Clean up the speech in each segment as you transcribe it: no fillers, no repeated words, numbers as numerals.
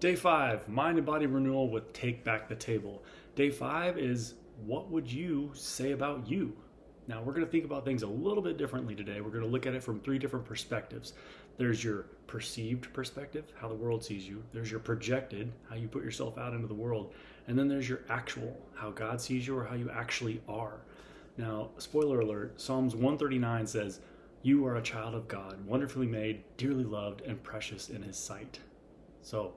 Day 5, Mind and Body Renewal with Take Back the Table. Day 5 is what would you say about you? Now, we're going to think about things a little bit differently today. We're going to look at it from 3 different perspectives. There's your perceived perspective, how the world sees you. There's your projected, how you put yourself out into the world. And then there's your actual, how God sees you or how you actually are. Now, spoiler alert, Psalms 139 says, "You are a child of God, wonderfully made, dearly loved, and precious in His sight." So,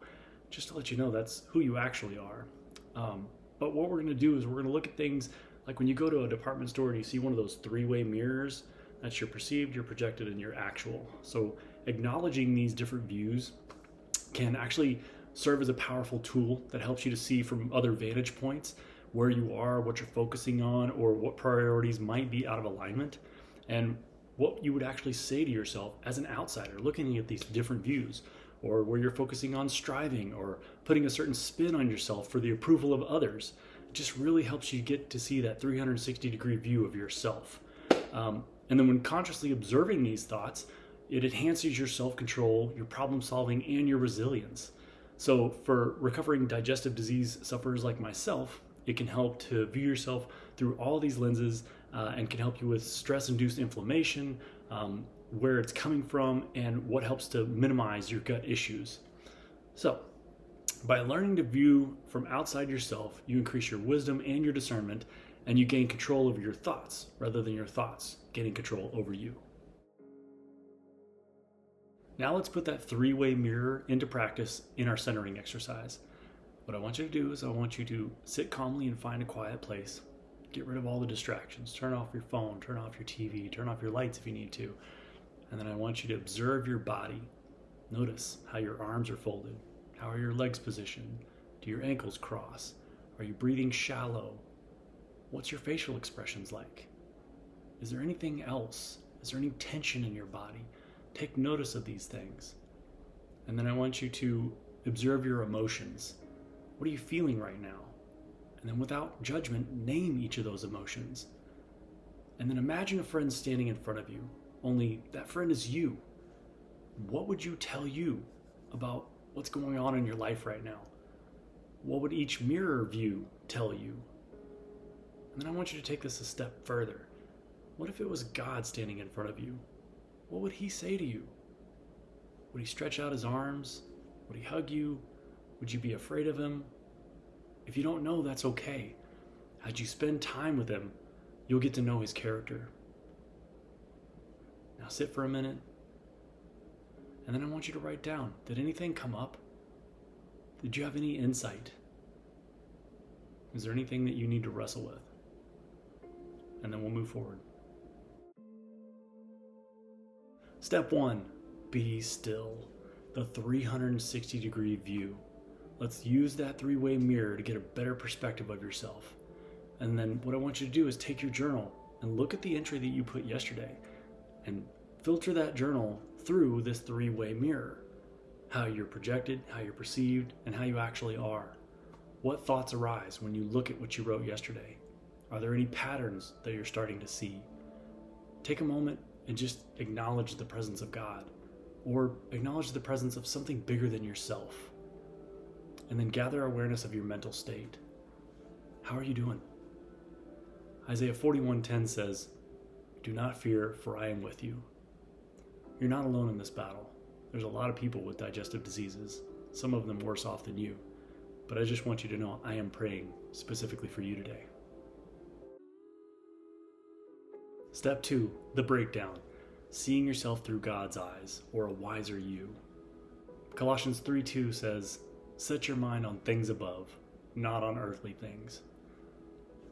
just to let you know, that's who you actually are. But what we're going to do is we're going to look at things like when you go to a department store and you see one of those 3-way mirrors. That's your perceived, your projected, and your actual. So acknowledging these different views can actually serve as a powerful tool that helps you to see from other vantage points where you are, what you're focusing on, or what priorities might be out of alignment, and what you would actually say to yourself as an outsider looking at these different views, or where you're focusing on striving or putting a certain spin on yourself for the approval of others. It just really helps you get to see that 360-degree view of yourself. And then when consciously observing these thoughts, it enhances your self-control, your problem solving, and your resilience. So for recovering digestive disease sufferers like myself, it can help to view yourself through all these lenses and can help you with stress-induced inflammation, where it's coming from, and what helps to minimize your gut issues. So, by learning to view from outside yourself, you increase your wisdom and your discernment, and you gain control over your thoughts rather than your thoughts gaining control over you. Now let's put that 3-way mirror into practice in our centering exercise. What I want you to do is I want you to sit calmly and find a quiet place. Get rid of all the distractions. Turn off your phone, turn off your TV, turn off your lights if you need to. And then I want you to observe your body. Notice how your arms are folded. How are your legs positioned? Do your ankles cross? Are you breathing shallow? What's your facial expressions like? Is there anything else? Is there any tension in your body? Take notice of these things. And then I want you to observe your emotions. What are you feeling right now? And then without judgment, name each of those emotions. And then imagine a friend standing in front of you. Only that friend is you. What would you tell you about what's going on in your life right now? What would each mirror view tell you? And then I want you to take this a step further. What if it was God standing in front of you? What would He say to you? Would He stretch out His arms? Would He hug you? Would you be afraid of Him? If you don't know, that's okay. As you spend time with Him, you'll get to know His character. Now sit for a minute, and then I want you to write down, did anything come up? Did you have any insight? Is there anything that you need to wrestle with? And then we'll move forward. Step 1, be still. The 360-degree view. Let's use that 3-way mirror to get a better perspective of yourself. And then what I want you to do is take your journal and look at the entry that you put yesterday and filter that journal through this 3-way mirror. How you're projected, how you're perceived, and how you actually are. What thoughts arise when you look at what you wrote yesterday? Are there any patterns that you're starting to see? Take a moment and just acknowledge the presence of God, or acknowledge the presence of something bigger than yourself. And then gather awareness of your mental state. How are you doing? Isaiah 41:10 says, "Do not fear, for I am with you." You're not alone in this battle. There's a lot of people with digestive diseases, some of them worse off than you. But I just want you to know I am praying specifically for you today. Step 2, the breakdown. Seeing yourself through God's eyes, or a wiser you. Colossians 3:2 says, "Set your mind on things above, not on earthly things."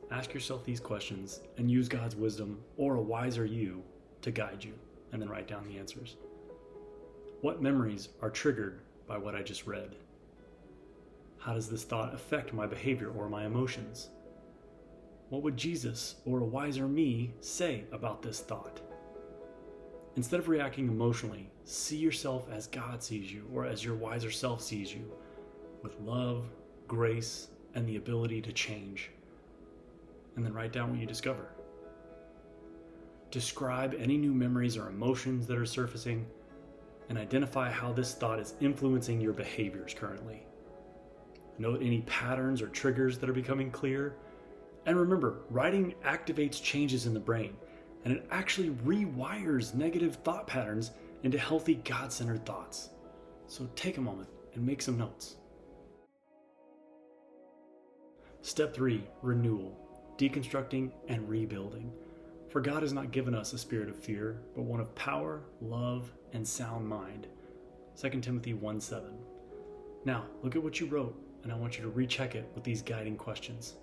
Ask yourself these questions and use God's wisdom or a wiser you to guide you, and then write down the answers. What memories are triggered by what I just read? How does this thought affect my behavior or my emotions? What would Jesus or a wiser me say about this thought? Instead of reacting emotionally, see yourself as God sees you, or as your wiser self sees you, with love, grace, and the ability to change. And then write down what you discover. Describe any new memories or emotions that are surfacing, and identify how this thought is influencing your behaviors currently. Note any patterns or triggers that are becoming clear. And remember, writing activates changes in the brain, and it actually rewires negative thought patterns into healthy, God-centered thoughts. So take a moment and make some notes. Step 3, renewal, deconstructing and rebuilding. For God has not given us a spirit of fear, but one of power, love, and sound mind. 2 Timothy 1:7. Now, look at what you wrote, and I want you to recheck it with these guiding questions.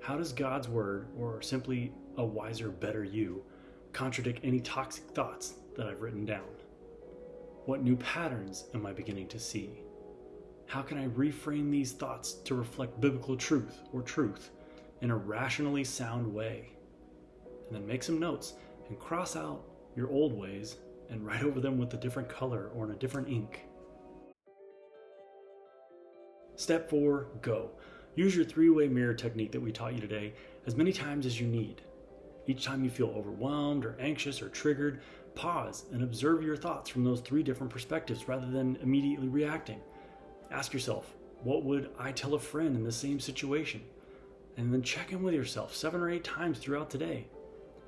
How does God's word, or simply a wiser, better you, contradict any toxic thoughts that I've written down? What new patterns am I beginning to see? How can I reframe these thoughts to reflect biblical truth or truth in a rationally sound way? And then make some notes and cross out your old ways and write over them with a different color or in a different ink. Step 4, go. Use your 3-way mirror technique that we taught you today as many times as you need. Each time you feel overwhelmed or anxious or triggered, pause and observe your thoughts from those 3 different perspectives rather than immediately reacting. Ask yourself, what would I tell a friend in the same situation? And then check in with yourself 7 or 8 times throughout today.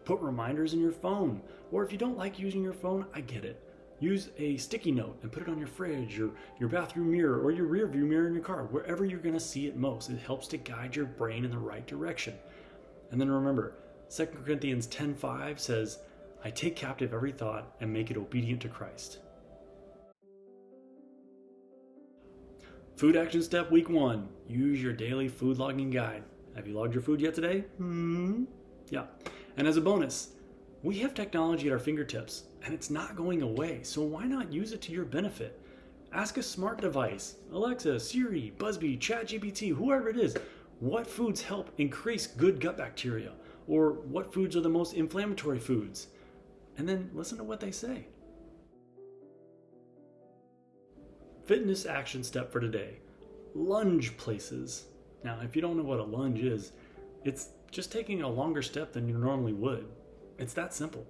Put reminders in your phone, or if you don't like using your phone, I get it. Use a sticky note and put it on your fridge, your bathroom mirror, or your rear view mirror in your car, wherever you're going to see it most. It helps to guide your brain in the right direction. And then remember, 2 Corinthians 10:5 says, I take captive every thought and make it obedient to Christ. Food action step week 1, use your daily food logging guide. Have you logged your food yet today? Yeah. And as a bonus, we have technology at our fingertips, and it's not going away, so why not use it to your benefit? Ask a smart device, Alexa, Siri, Buzzbee, ChatGPT, whoever it is, what foods help increase good gut bacteria, or what foods are the most inflammatory foods, and then listen to what they say. Fitness action step for today, lunge places. Now, if you don't know what a lunge is, it's just taking a longer step than you normally would. It's that simple.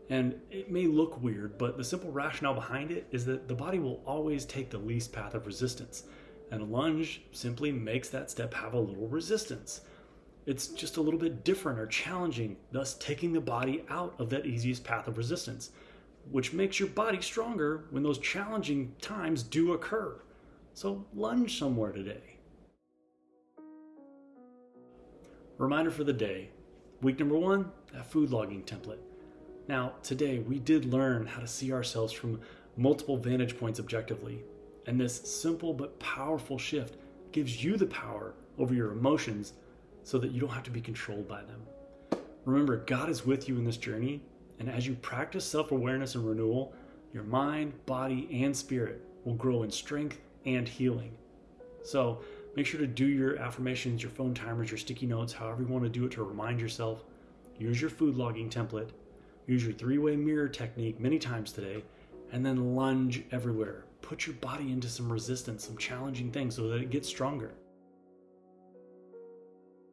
And it may look weird, but the simple rationale behind it is that the body will always take the least path of resistance. And a lunge simply makes that step have a little resistance. It's just a little bit different or challenging, thus taking the body out of that easiest path of resistance, which makes your body stronger when those challenging times do occur. So lunge somewhere today. Reminder for the day, week number 1, that food logging template. Now, today we did learn how to see ourselves from multiple vantage points objectively, and this simple but powerful shift gives you the power over your emotions so that you don't have to be controlled by them. Remember, God is with you in this journey, and as you practice self-awareness and renewal, your mind, body, and spirit will grow in strength and healing. So, make sure to do your affirmations, your phone timers, your sticky notes, however you want to do it to remind yourself. Use your food logging template. Use your 3-way mirror technique many times today, and then lunge everywhere. Put your body into some resistance, some challenging things so that it gets stronger.